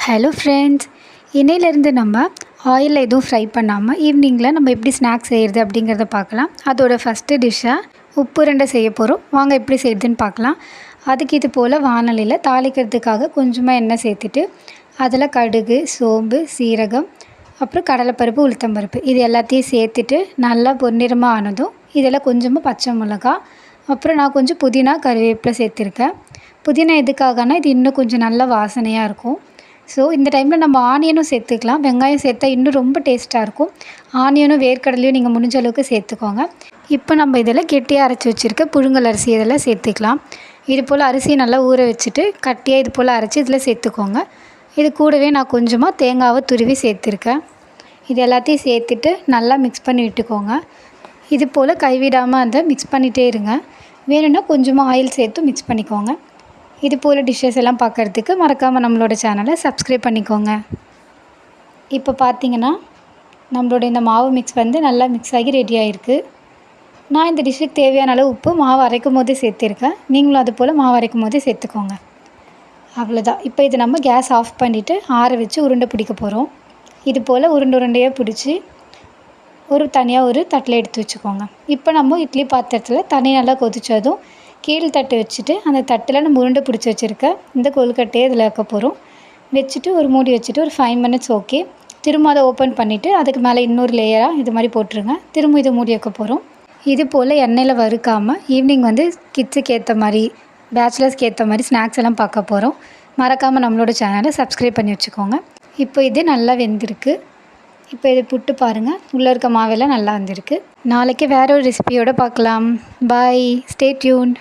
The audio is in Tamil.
ஹலோ ஃப்ரெண்ட்ஸ், இன்னையிலேருந்து நம்ம ஆயிலில் எதுவும் ஃப்ரை பண்ணாமல் ஈவினிங்கில் நம்ம எப்படி ஸ்நாக்ஸ் செய்கிறது அப்படிங்கிறத பார்க்கலாம். அதோட ஃபஸ்ட்டு டிஷ்ஷாக உப்பு உருண்டை செய்ய போகிறோம். வாங்க எப்படி செய்கிறதுன்னு பார்க்கலாம். அதுக்கு இது போல் வாணலியில் தாளிக்கிறதுக்காக கொஞ்சமாக எண்ணெய் சேர்த்துட்டு அதில் கடுகு, சோம்பு, சீரகம், அப்புறம் கடலைப்பருப்பு, உளுத்தம்பருப்பு இது எல்லாத்தையும் சேர்த்துட்டு நல்லா பொன்னிறமாக ஆனதும் இதில் கொஞ்சமாக பச்சை மிளகா, அப்புறம் நான் கொஞ்சம் புதினா, கறிவேப்பிலை சேர்த்துருக்கேன். புதினா எதுக்காகனா இது இன்னும் கொஞ்சம் நல்ல வாசனையாக இருக்கும். ஸோ இந்த டைமில் நம்ம ஆனியனும் சேர்த்துக்கலாம். வெங்காயம் சேர்த்தா இன்னும் ரொம்ப டேஸ்ட்டாக இருக்கும். ஆனியனும் வேர்க்கடலையும் நீங்கள் முடிஞ்ச அளவுக்கு சேர்த்துக்கோங்க. இப்போ நம்ம இதில் கெட்டியாக அரைச்சி வச்சுருக்க புழுங்கல் அரிசி இதெல்லாம் சேர்த்துக்கலாம். இது போல் அரிசியை நல்லா ஊற வச்சுட்டு கட்டியாக இது போல் அரைச்சி இதில் சேர்த்துக்கோங்க. இது கூடவே நான் கொஞ்சமாக தேங்காவை துருவி சேர்த்துருக்கேன். இது எல்லாத்தையும் சேர்த்துட்டு நல்லா மிக்ஸ் பண்ணி விட்டுக்கோங்க. இது போல் கைவிடாமல் அதை மிக்ஸ் பண்ணிகிட்டே இருங்க. வேணும்னா கொஞ்சமாக ஆயில் சேர்த்து மிக்ஸ் பண்ணிக்கோங்க. இது போல் டிஷ்ஷஸ் எல்லாம் பார்க்குறதுக்கு மறக்காமல் நம்மளோட சேனலை சப்ஸ்கிரைப் பண்ணிக்கோங்க. இப்போ பார்த்தீங்கன்னா நம்மளோட இந்த மாவு மிக்ஸ் நல்லா மிக்ஸ் ஆகி ரெடி ஆகிருக்கு. நான் இந்த டிஷ்ஷுக்கு தேவையான அளவு உப்பு மாவு அரைக்கும் போதே சேர்த்துருக்கேன். நீங்களும் அது போல் மாவு அரைக்கும் போதே சேர்த்துக்கோங்க. அவ்வளோதான். இப்போ இதை நம்ம கேஸ் ஆஃப் பண்ணிவிட்டு ஆற வச்சு உருண்டை பிடிக்க போகிறோம். இது போல் உருண்டையாக பிடிச்சி தனியாக ஒரு தட்டில் எடுத்து வச்சுக்கோங்க. இப்போ நம்ம இட்லி பாத்திரத்தில் தண்ணி நல்லா கொதித்ததும் கீழ் தட்டு வச்சுட்டு அந்த தட்டில் நம்ம உருண்டை பிடிச்சி வச்சுருக்க இந்த கொழுக்கட்டையை இதில் வைக்க போகிறோம். வச்சுட்டு ஒரு மூடி வச்சுட்டு ஒரு 5 மினிட்ஸ் ஓகே. திரும்ப அதை ஓப்பன் பண்ணிவிட்டு அதுக்கு மேலே இன்னொரு லேயராக இது மாதிரி போட்டுருங்க. திரும்ப இதை மூடி வைக்க போகிறோம். இது போல் எண்ணெயில் வறுக்காமல் ஈவினிங் கிட்ஸுக்கு ஏற்ற மாதிரி, பேச்சுலர்ஸ்க்கு ஏற்ற மாதிரி ஸ்நாக்ஸ் எல்லாம் பார்க்க போகிறோம். மறக்காமல் நம்மளோட சேனலை சப்ஸ்கிரைப் பண்ணி வச்சுக்கோங்க. இப்போ இது நல்லா வெந்திருக்கு. இப்போ இதை புட்டு பாருங்கள், உள்ளே இருக்க மாவெல்லாம் நல்லா வந்திருக்கு. நாளைக்கு வேறு ஒரு ரெசிபியோடு பார்க்கலாம். பாய், ஸ்டே டியூன்ட்.